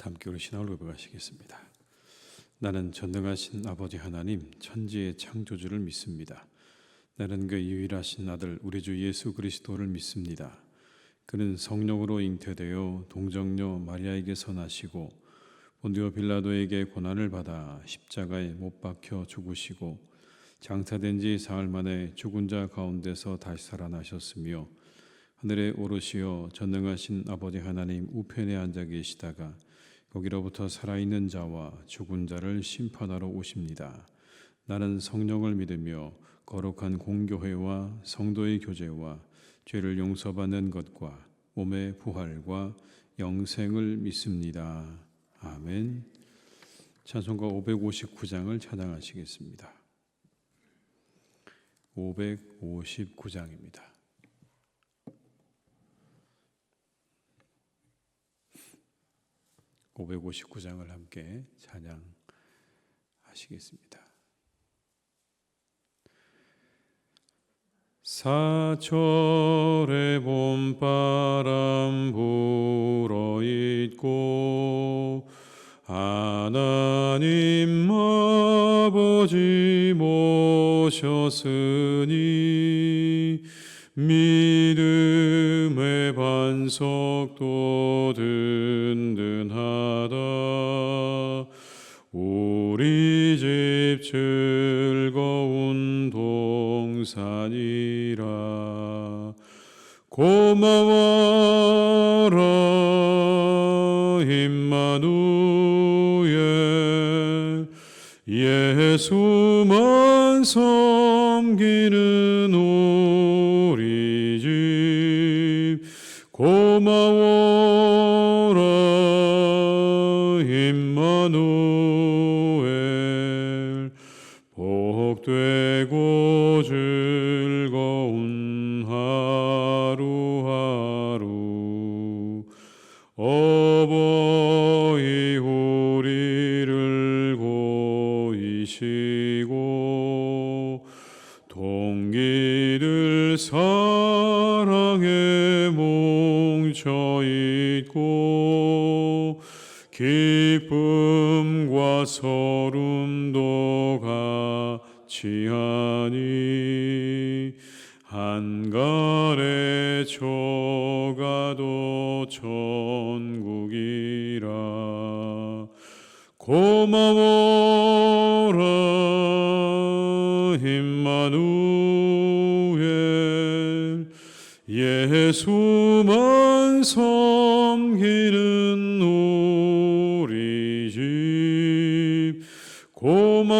함께 우리 신앙을 고백하시겠습니다. 나는 전능하신 아버지 하나님 천지의 창조주를 믿습니다. 나는 그 유일하신 아들 우리 주 예수 그리스도를 믿습니다. 그는 성령으로 잉태되어 동정녀 마리아에게서 나시고 본디오 빌라도에게 고난을 받아 십자가에 못 박혀 죽으시고 장사된 지 사흘 만에 죽은 자 가운데서 다시 살아나셨으며 하늘에 오르시어 전능하신 아버지 하나님 우편에 앉아 계시다가 거기로부터 살아있는 자와 죽은 자를 심판하러 오십니다. 나는 성령을 믿으며 거룩한 공교회와 성도의 교제와 죄를 용서받는 것과 몸의 부활과 영생을 믿습니다. 아멘. 찬송가 559장을 찬양하시겠습니다. 559장입니다. (559장을) 함께 찬양하시겠습니다. 사철의 봄바람 불어있고 하나님 아버지 모셨으니 믿음의 반석도 든든하다. 우리 집 즐거운 동산이라. 고마워라 임마누엘. 예수만 섬기는 우리 집. 고마워라 임마누엘. 복되고 즐거운 하루하루. 어버이 우리를 고이시고 동기들 사랑에 뭉쳐있고 기쁨과 서름도 같이하니 한간에 저가도 천국이라. 고마워라 임마누엘. 예수만 섬기는 우리 집. 고마워라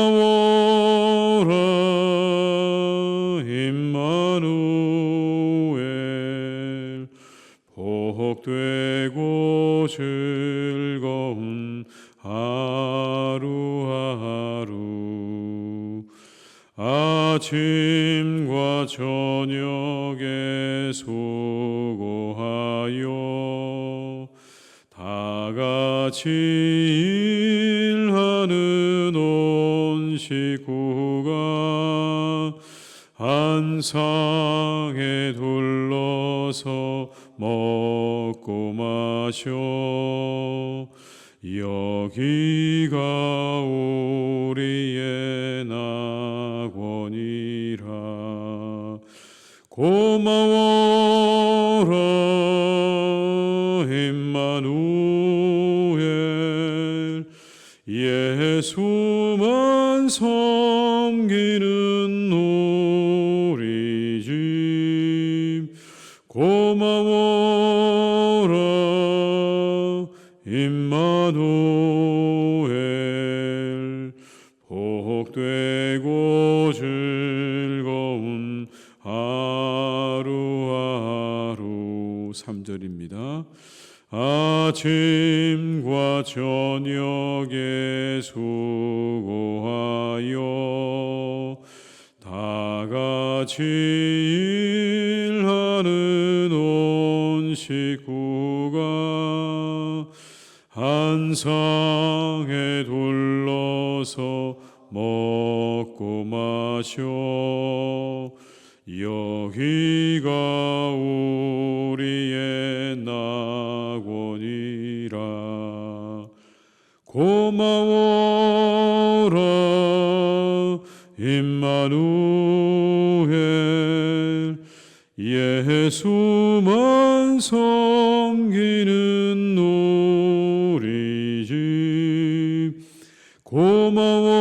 임마누엘. 복되고 즐거운 하루하루. 아침과 저녁에 수고하여 다같이 일하는 온 식구가 한 상에 둘러서 먹고 마셔. 여기가 우리의 낙원이라. 고마워라 임마누엘. 예수만 섬기는 우리 집. 고마워라 임마누엘. 복되고 즐거운 하루하루. 3절입니다. 아침과 저녁에 수고하여 다같이 일하는 온 식구가 한 상에 둘러서 먹고 마셔. 여기가 우리의 낙원이라. 고마워라 임마누엘 예수만 섬기는 우리 집 고마워라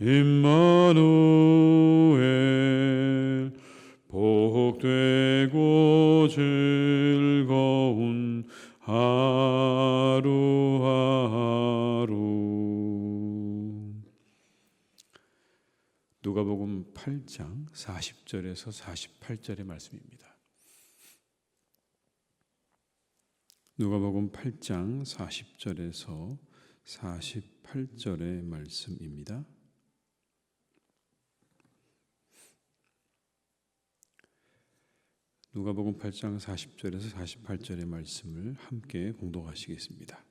임마누엘 복되고 즐거운 하루하루. 누가복음 8장 40절에서 48절의 말씀입니다. 누가복음 8장 40절에서 48절의 말씀입니다. 누가복음 8장 40절에서 48절의 말씀을 함께 공독하시겠습니다.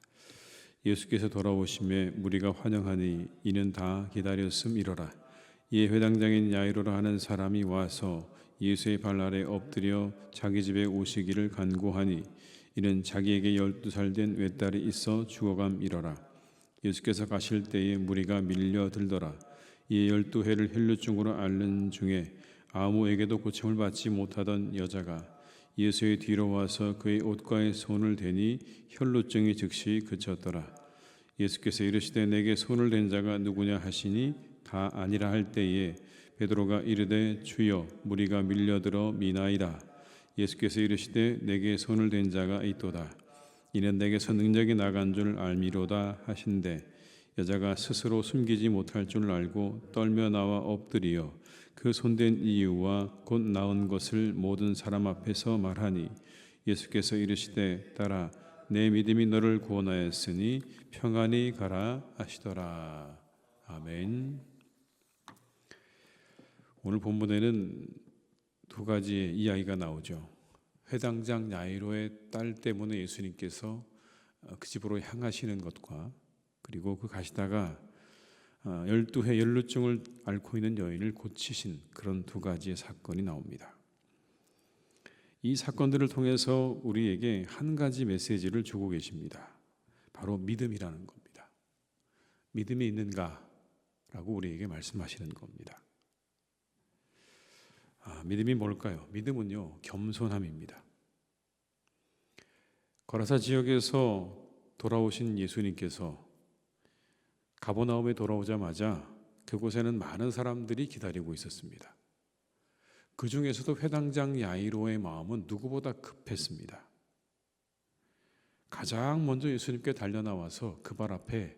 예수께서 돌아오심에 무리가 환영하니 이는 다 기다렸음이로라. 이에 회당장인 야이로라 하는 사람이 와서 예수의 발 아래 엎드려 자기 집에 오시기를 간구하니 이는 자기에게 12살 된 외딸이 있어 죽어감이로라. 예수께서 가실 때에 무리가 밀려들더라. 이에 12해를 혈루증으로 앓는 중에 아무에게도 고침을 받지 못하던 여자가 예수의 뒤로 와서 그의 옷가에 손을 대니 혈루증이 즉시 그쳤더라. 예수께서 이르시되 내게 손을 댄 자가 누구냐 하시니 다 아니라 할 때에 베드로가 이르되 주여 무리가 밀려들어 미나이다. 예수께서 이르시되 내게 손을 댄 자가 있도다. 이는 내게서 능력이 나간 줄 알미로다 하신대 여자가 스스로 숨기지 못할 줄 알고 떨며 나와 엎드리어 그 손댄 이유와 곧 나은 것을 모든 사람 앞에서 말하니 예수께서 이르시되 딸아 내 믿음이 너를 구원하였으니 평안히 가라 하시더라. 아멘. 오늘 본문에는 두 가지의 이야기가 나오죠. 회당장 야이로의 딸 때문에 예수님께서 그 집으로 향하시는 것과 그리고 그 가시다가 12해 혈루증을 앓고 있는 여인을 고치신 그런 두 가지의 사건이 나옵니다. 이 사건들을 통해서 우리에게 한 가지 메시지를 주고 계십니다. 바로 믿음이라는 겁니다. 믿음이 있는가? 라고 우리에게 말씀하시는 겁니다. 믿음이 뭘까요? 믿음은요, 겸손함입니다. 거라사 지역에서 돌아오신 예수님께서 가버나움에 돌아오자마자 그곳에는 많은 사람들이 기다리고 있었습니다. 그 중에서도 회당장 야이로의 마음은 누구보다 급했습니다. 가장 먼저 예수님께 달려나와서 그 발 앞에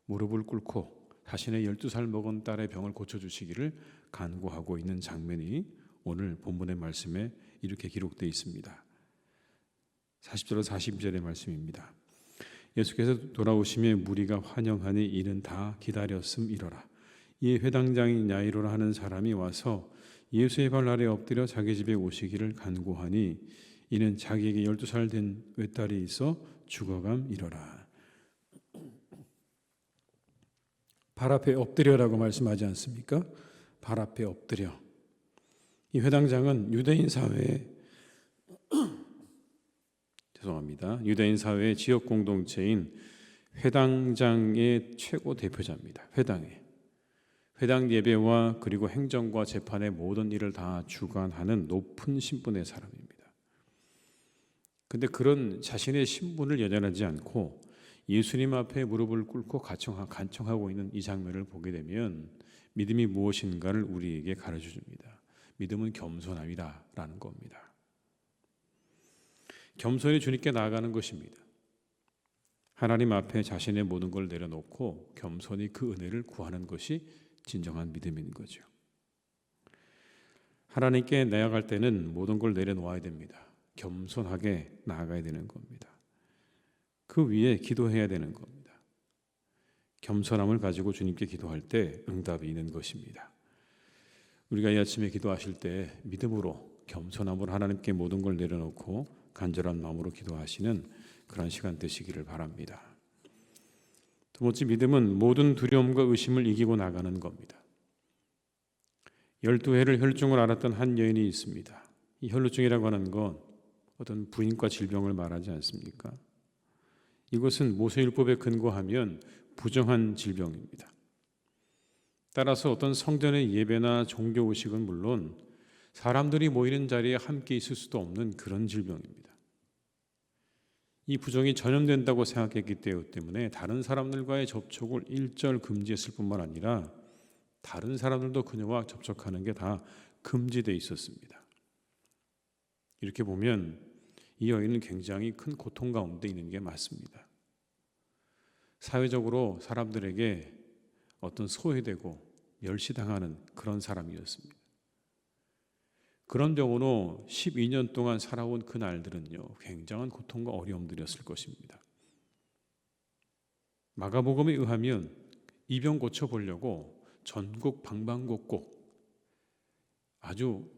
무릎을 꿇고 자신의 12살 먹은 딸의 병을 고쳐주시기를 간구하고 있는 장면이 오늘 본문의 말씀에 이렇게 기록되어 있습니다. 40절에서 40절의 말씀입니다. 예수께서 돌아오심에 무리가 환영하니 이는 다 기다렸음이로라. 이에 회당장인 야이로라 하는 사람이 와서 예수의 발 아래 엎드려 자기 집에 오시기를 간구하니 이는 자기에게 12살 된 외딸이 있어 죽어감이로라. 발 앞에 엎드려라고 말씀하지 않습니까? 발 앞에 엎드려. 이 회당장은 유대인 사회에 유대인 사회의 지역 공동체인 회당장의 최고 대표자입니다. 회당 예배와 그리고 행정과 재판의 모든 일을 다 주관하는 높은 신분의 사람입니다. 근데 그런 자신의 신분을 여전하지 않고 예수님 앞에 무릎을 꿇고 간청하고 있는 이 장면을 보게 되면 믿음이 무엇인가를 우리에게 가르쳐 줍니다. 믿음은 겸손함이라는 겁니다. 겸손히 주님께 나아가는 것입니다. 하나님 앞에 자신의 모든 걸 내려놓고 겸손히 그 은혜를 구하는 것이 진정한 믿음인 거죠. 하나님께 나아갈 때는 모든 걸 내려놓아야 됩니다. 겸손하게 나아가야 되는 겁니다. 그 위에 기도해야 되는 겁니다. 겸손함을 가지고 주님께 기도할 때 응답이 있는 것입니다. 우리가 이 아침에 기도하실 때 믿음으로 겸손함으로 하나님께 모든 걸 내려놓고 간절한 마음으로 기도하시는 그런 시간 되시기를 바랍니다. 두 번째, 믿음은 모든 두려움과 의심을 이기고 나가는 겁니다. 12해를 혈루증을 앓았던 한 여인이 있습니다. 이 혈루증이라고 하는 건 어떤 부인과 질병을 말하지 않습니까? 이것은 모세율법에 근거하면 부정한 질병입니다. 따라서 어떤 성전의 예배나 종교의식은 물론 사람들이 모이는 자리에 함께 있을 수도 없는 그런 질병입니다. 이 부정이 전염된다고 생각했기 때문에 다른 사람들과의 접촉을 일절 금지했을 뿐만 아니라 다른 사람들도 그녀와 접촉하는 게 다 금지되어 있었습니다. 이렇게 보면 이 여인은 굉장히 큰 고통 가운데 있는 게 맞습니다. 사회적으로 사람들에게 어떤 소외되고 멸시당하는 그런 사람이었습니다. 그런 경우로 12년 동안 살아온 그 날들은요, 굉장한 고통과 어려움들이었을 것입니다. 마가복음에 의하면 이 병 고쳐보려고 전국 방방곡곡 아주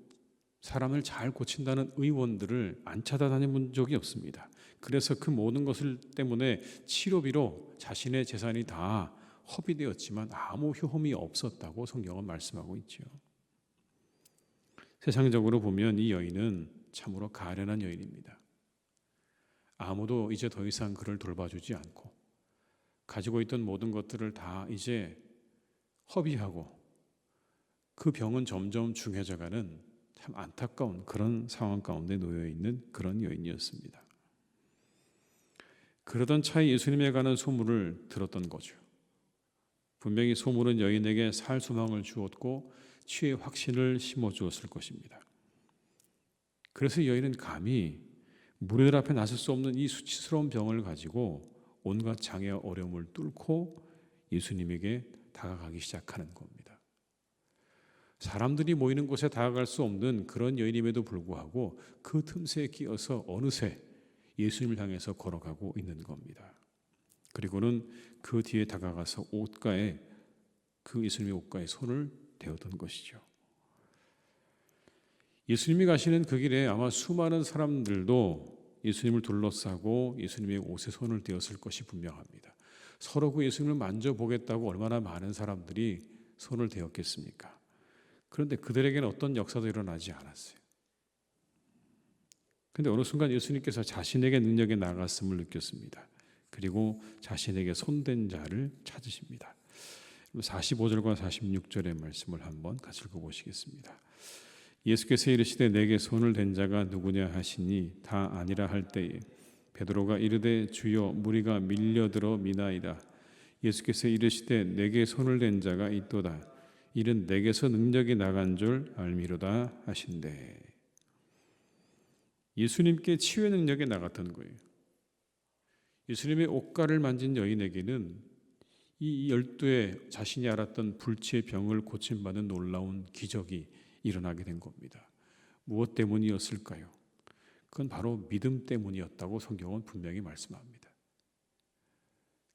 사람을 잘 고친다는 의원들을 안 찾아다닌 적이 없습니다. 그래서 그 모든 것을 때문에 치료비로 자신의 재산이 다 허비되었지만 아무 효험이 없었다고 성경은 말씀하고 있죠. 세상적으로 보면 이 여인은 참으로 가련한 여인입니다. 아무도 이제 더 이상 그를 돌봐주지 않고 가지고 있던 모든 것들을 다 이제 허비하고 그 병은 점점 중해져가는 참 안타까운 그런 상황 가운데 놓여 있는 그런 여인이었습니다. 그러던 차에 예수님에 관한 소문을 들었던 거죠. 분명히 소문은 여인에게 살 소망을 주었고 치유의 확신을 심어주었을 것입니다. 그래서 여인은 감히 무리들 앞에 나설 수 없는 이 수치스러운 병을 가지고 온갖 장애와 어려움을 뚫고 예수님에게 다가가기 시작하는 겁니다. 사람들이 모이는 곳에 다가갈 수 없는 그런 여인임에도 불구하고 그 틈새에 끼어서 어느새 예수님을 향해서 걸어가고 있는 겁니다. 그리고는 그 뒤에 다가가서 옷가에 그 예수님의 옷가에 손을 대었던 것이죠. 예수님이 가시는 그 길에 아마 수많은 사람들도 예수님을 둘러싸고 예수님의 옷에 손을 대었을 것이 분명합니다. 서로 그 예수님을 만져보겠다고 얼마나 많은 사람들이 손을 대었겠습니까? 그런데 그들에게는 어떤 역사도 일어나지 않았어요. 그런데 어느 순간 예수님께서 자신에게 능력이 나갔음을 느꼈습니다. 그리고 자신에게 손댄 자를 찾으십니다. 45절과 46절의 말씀을 한번 같이 읽어보시겠습니다. 예수께서 이르시되 내게 손을 댄 자가 누구냐 하시니 다 아니라 할 때에 베드로가 이르되 주여 무리가 밀려들어 미나이다. 예수께서 이르시되 내게 손을 댄 자가 있도다. 이는 내게서 능력이 나간 줄 알미로다 하신대. 예수님께 치유의 능력이 나갔던 거예요. 예수님의 옷가를 만진 여인에게는 이 12의 자신이 앓았던 불치의 병을 고침받는 놀라운 기적이 일어나게 된 겁니다. 무엇 때문이었을까요? 그건 바로 믿음 때문이었다고 성경은 분명히 말씀합니다.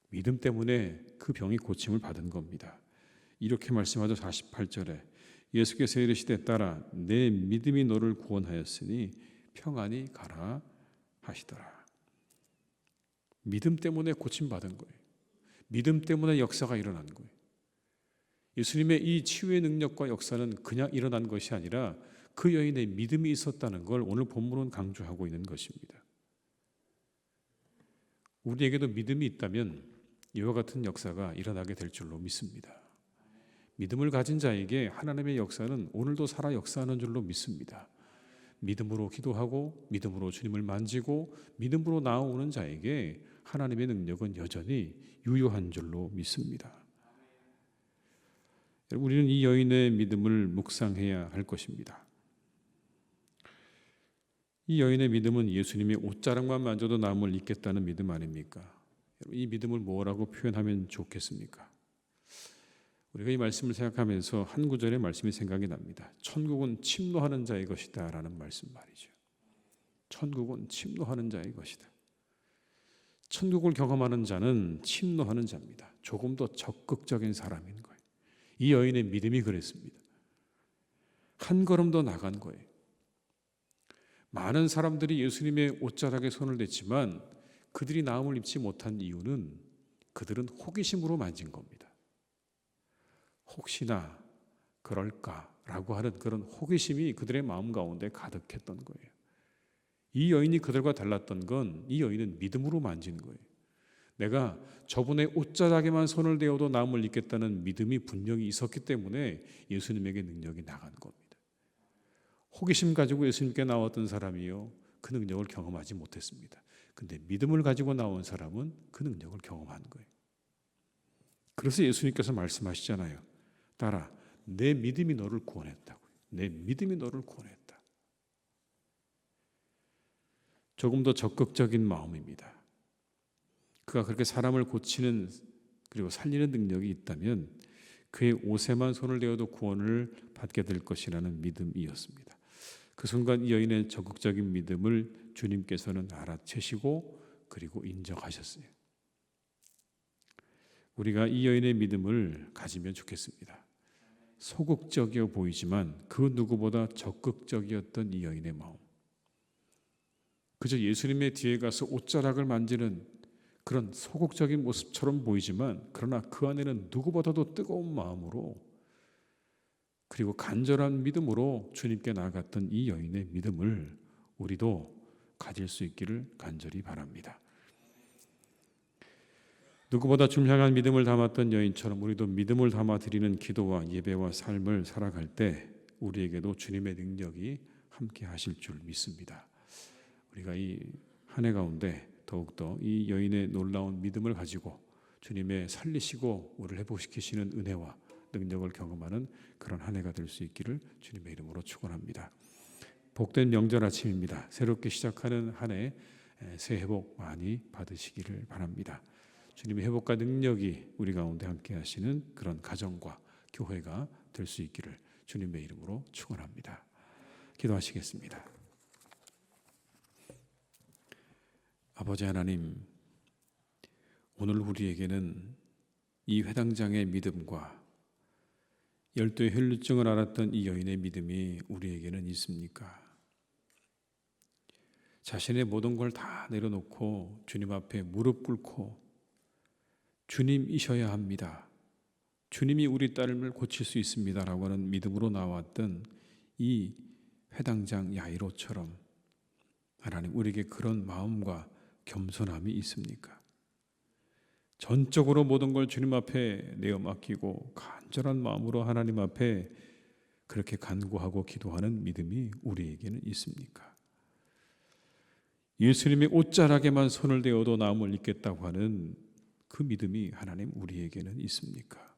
믿음 때문에 그 병이 고침을 받은 겁니다. 이렇게 말씀하죠. 48절에 예수께서 이르시되 딸아 내 믿음이 너를 구원하였으니 평안히 가라 하시더라. 믿음 때문에 고침받은 거예요. 믿음 때문에 역사가 일어난 거예요. 예수님의 이 치유의 능력과 역사는 그냥 일어난 것이 아니라 그 여인의 믿음이 있었다는 걸 오늘 본문은 강조하고 있는 것입니다. 우리에게도 믿음이 있다면 이와 같은 역사가 일어나게 될 줄로 믿습니다. 믿음을 가진 자에게 하나님의 역사는 오늘도 살아 역사하는 줄로 믿습니다. 믿음으로 기도하고 믿음으로 주님을 만지고 믿음으로 나아오는 자에게 하나님의 능력은 여전히 유효한 줄로 믿습니다. 우리는 이 여인의 믿음을 묵상해야 할 것입니다. 이 여인의 믿음은 예수님의 옷자락만 만져도 나음을 입겠다는 믿음 아닙니까? 이 믿음을 뭐라고 표현하면 좋겠습니까? 우리가 이 말씀을 생각하면서 한 구절의 말씀이 생각이 납니다. 천국은 침노하는 자의 것이다 라는 말씀 말이죠. 천국은 침노하는 자의 것이다. 천국을 경험하는 자는 침노하는 자입니다. 조금 더 적극적인 사람인 거예요. 이 여인의 믿음이 그랬습니다. 한 걸음 더 나간 거예요. 많은 사람들이 예수님의 옷자락에 손을 댔지만 그들이 나음을 입지 못한 이유는 그들은 호기심으로 만진 겁니다. 혹시나 그럴까라고 하는 그런 호기심이 그들의 마음 가운데 가득했던 거예요. 이 여인이 그들과 달랐던 건 이 여인은 믿음으로 만진 거예요. 내가 저분의 옷자락에만 손을 대어도 나음을 입겠다는 믿음이 분명히 있었기 때문에 예수님에게 능력이 나간 겁니다. 호기심 가지고 예수님께 나왔던 사람이요, 그 능력을 경험하지 못했습니다. 근데 믿음을 가지고 나온 사람은 그 능력을 경험한 거예요. 그래서 예수님께서 말씀하시잖아요. 딸아, 내 믿음이 너를 구원했다고요. 내 믿음이 너를 구원했다. 조금 더 적극적인 마음입니다. 그가 그렇게 사람을 고치는 그리고 살리는 능력이 있다면 그의 옷에만 손을 대어도 구원을 받게 될 것이라는 믿음이었습니다. 그 순간 이 여인의 적극적인 믿음을 주님께서는 알아채시고 그리고 인정하셨어요. 우리가 이 여인의 믿음을 가지면 좋겠습니다. 소극적이어 보이지만 그 누구보다 적극적이었던 이 여인의 마음. 그저 예수님의 뒤에 가서 옷자락을 만지는 그런 소극적인 모습처럼 보이지만 그러나 그 안에는 누구보다도 뜨거운 마음으로 그리고 간절한 믿음으로 주님께 나아갔던 이 여인의 믿음을 우리도 가질 수 있기를 간절히 바랍니다. 누구보다 주님 향한 믿음을 담았던 여인처럼 우리도 믿음을 담아 드리는 기도와 예배와 삶을 살아갈 때 우리에게도 주님의 능력이 함께 하실 줄 믿습니다. 우리가 이 한 해 가운데 더욱더 이 여인의 놀라운 믿음을 가지고 주님의 살리시고 우리를 회복시키시는 은혜와 능력을 경험하는 그런 한 해가 될 수 있기를 주님의 이름으로 축원합니다. 복된 명절 아침입니다. 새롭게 시작하는 한 해 새해 복 많이 받으시기를 바랍니다. 주님의 회복과 능력이 우리 가운데 함께 하시는 그런 가정과 교회가 될 수 있기를 주님의 이름으로 축원합니다. 기도하시겠습니다. 아버지 하나님, 오늘 우리에게는 이 회당장의 믿음과 열두의 혈루증을 앓았던 이 여인의 믿음이 우리에게는 있습니까? 자신의 모든 걸 다 내려놓고 주님 앞에 무릎 꿇고 주님이셔야 합니다. 주님이 우리 딸을 고칠 수 있습니다라고 하는 믿음으로 나왔던 이 회당장 야이로처럼 하나님 우리에게 그런 마음과 겸손함이 있습니까? 전적으로 모든 걸 주님 앞에 내어 맡기고 간절한 마음으로 하나님 앞에 그렇게 간구하고 기도하는 믿음이 우리에게는 있습니까? 예수님의 옷자락에만 손을 대어도 나음을 입겠다고 하는 그 믿음이 하나님 우리에게는 있습니까?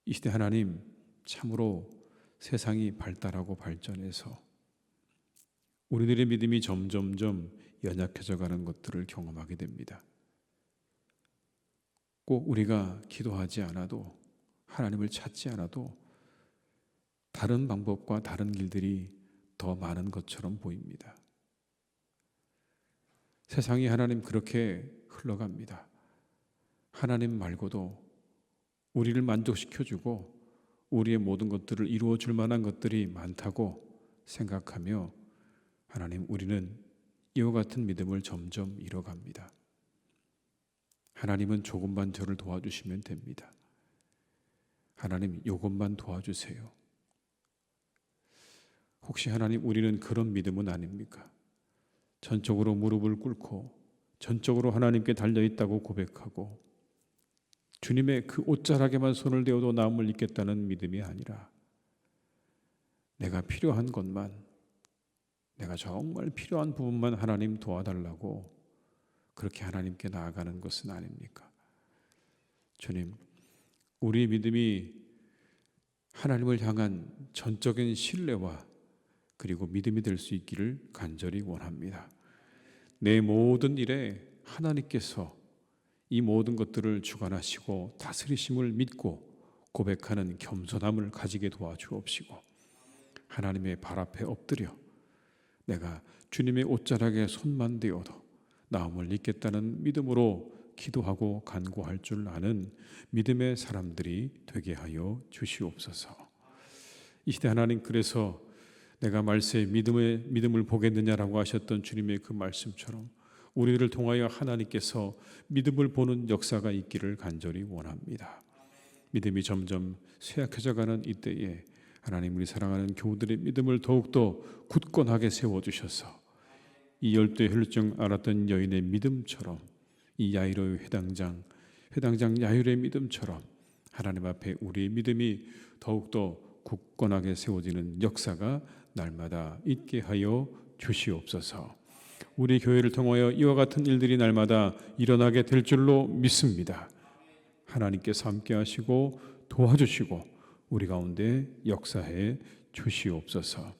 이 시대 하나님 참으로 세상이 발달하고 발전해서 우리들의 믿음이 점점점 연약해져 가는 것들을 경험하게 됩니다. 꼭 우리가 기도하지 않아도 하나님을 찾지 않아도 다른 방법과 다른 길들이 더 많은 것처럼 보입니다. 세상이 하나님 그렇게 흘러갑니다. 하나님 말고도 우리를 만족시켜주고 우리의 모든 것들을 이루어줄 만한 것들이 많다고 생각하며 하나님 우리는 이와 같은 믿음을 점점 잃어갑니다. 하나님은 조금만 저를 도와주시면 됩니다. 하나님 이것만 도와주세요. 혹시 하나님 우리는 그런 믿음은 아닙니까? 전적으로 무릎을 꿇고 전적으로 하나님께 달려있다고 고백하고 주님의 그 옷자락에만 손을 대어도 나음을 입겠다는 믿음이 아니라 내가 필요한 것만 내가 정말 필요한 부분만 하나님 도와달라고 그렇게 하나님께 나아가는 것은 아닙니까? 주님, 우리의 믿음이 하나님을 향한 전적인 신뢰와 그리고 믿음이 될 수 있기를 간절히 원합니다. 내 모든 일에 하나님께서 이 모든 것들을 주관하시고 다스리심을 믿고 고백하는 겸손함을 가지게 도와주옵시고 하나님의 발 앞에 엎드려 내가 주님의 옷자락에 손만 대어도 나음을 입겠다는 믿음으로 기도하고 간구할 줄 아는 믿음의 사람들이 되게 하여 주시옵소서. 이 시대 하나님 그래서 내가 말세에 믿음을 보겠느냐라고 하셨던 주님의 그 말씀처럼 우리를 통하여 하나님께서 믿음을 보는 역사가 있기를 간절히 원합니다. 믿음이 점점 쇠약해져가는 이때에 하나님 우리 사랑하는 교우들의 믿음을 더욱더 굳건하게 세워주셔서 이 열두의 혈루증 앓았던 여인의 믿음처럼 이 야이로의 회당장 야이로의 믿음처럼 하나님 앞에 우리의 믿음이 더욱더 굳건하게 세워지는 역사가 날마다 있게 하여 주시옵소서. 우리 교회를 통하여 이와 같은 일들이 날마다 일어나게 될 줄로 믿습니다. 하나님께서 함께 하시고 도와주시고 우리 가운데 역사해 주시옵소서.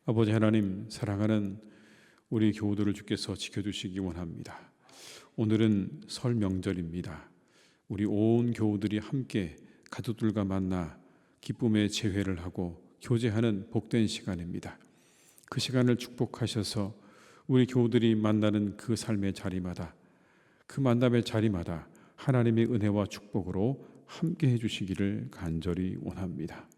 아버지 하나님, 사랑하는 우리 교우들을 주께서 지켜주시기 원합니다. 오늘은 설 명절입니다. 우리 온 교우들이 함께 가족들과 만나 기쁨의 제회를 하고 교제하는 복된 시간입니다. 그 시간을 축복하셔서 우리 교우들이 만나는 그 삶의 자리마다, 그 만남의 자리마다 하나님의 은혜와 축복으로 함께 해주시기를 간절히 원합니다.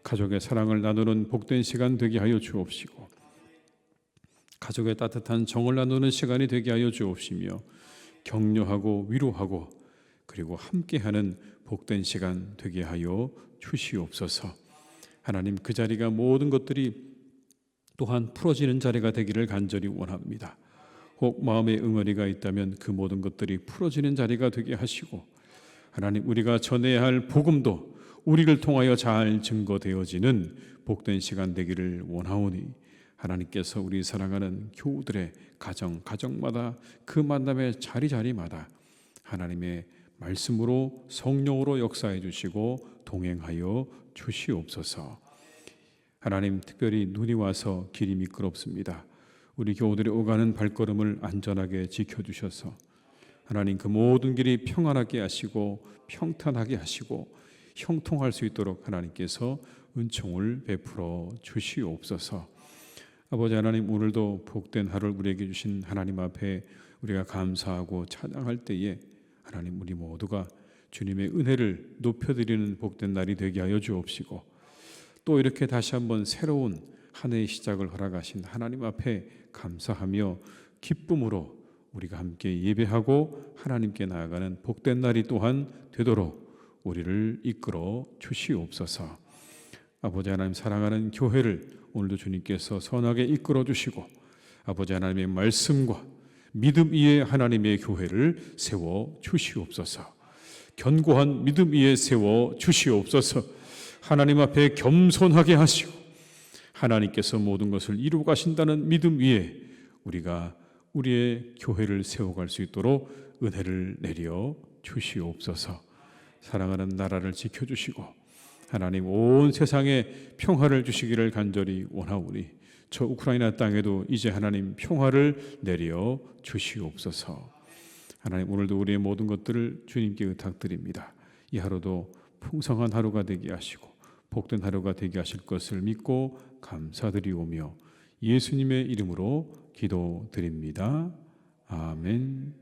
가족의 사랑을 나누는 복된 시간 되게 하여 주옵시고, 가족의 따뜻한 정을 나누는 시간이 되게 하여 주옵시며, 격려하고 위로하고 그리고 함께하는 복된 시간 되게 하여 주시옵소서. 하나님, 그 자리가 모든 것들이 또한 풀어지는 자리가 되기를 간절히 원합니다. 혹 마음에 응어리가 있다면 그 모든 것들이 풀어지는 자리가 되게 하시고, 하나님, 우리가 전해야 할 복음도 우리를 통하여 잘 증거되어지는 복된 시간 되기를 원하오니, 하나님께서 우리 사랑하는 교우들의 가정마다 그 만남의 자리마다 하나님의 말씀으로 성령으로 역사해 주시고 동행하여 주시옵소서. 하나님, 특별히 눈이 와서 길이 미끄럽습니다. 우리 교우들이 오가는 발걸음을 안전하게 지켜주셔서 하나님, 그 모든 길이 평안하게 하시고 평탄하게 하시고 형통할 수 있도록 하나님께서 은총을 베풀어 주시옵소서. 아버지 하나님, 오늘도 복된 하루를 우리에게 주신 하나님 앞에 우리가 감사하고 찬양할 때에 하나님, 우리 모두가 주님의 은혜를 높여드리는 복된 날이 되게 하여 주옵시고, 또 이렇게 다시 한번 새로운 한 해의 시작을 허락하신 하나님 앞에 감사하며 기쁨으로 우리가 함께 예배하고 하나님께 나아가는 복된 날이 또한 되도록 우리를 이끌어 주시옵소서. 아버지 하나님, 사랑하는 교회를 오늘도 주님께서 선하게 이끌어 주시고, 아버지 하나님의 말씀과 믿음 위에 하나님의 교회를 세워 주시옵소서. 견고한 믿음 위에 세워 주시옵소서. 하나님 앞에 겸손하게 하시고 하나님께서 모든 것을 이루어 가신다는 믿음 위에 우리가 우리의 교회를 세워갈 수 있도록 은혜를 내려 주시옵소서. 사랑하는 나라를 지켜주시고 하나님, 온 세상에 평화를 주시기를 간절히 원하오니 저 우크라이나 땅에도 이제 하나님 평화를 내려 주시옵소서. 하나님, 오늘도 우리의 모든 것들을 주님께 의탁드립니다. 이 하루도 풍성한 하루가 되게 하시고 복된 하루가 되게 하실 것을 믿고 감사드리오며 예수님의 이름으로 기도드립니다. 아멘.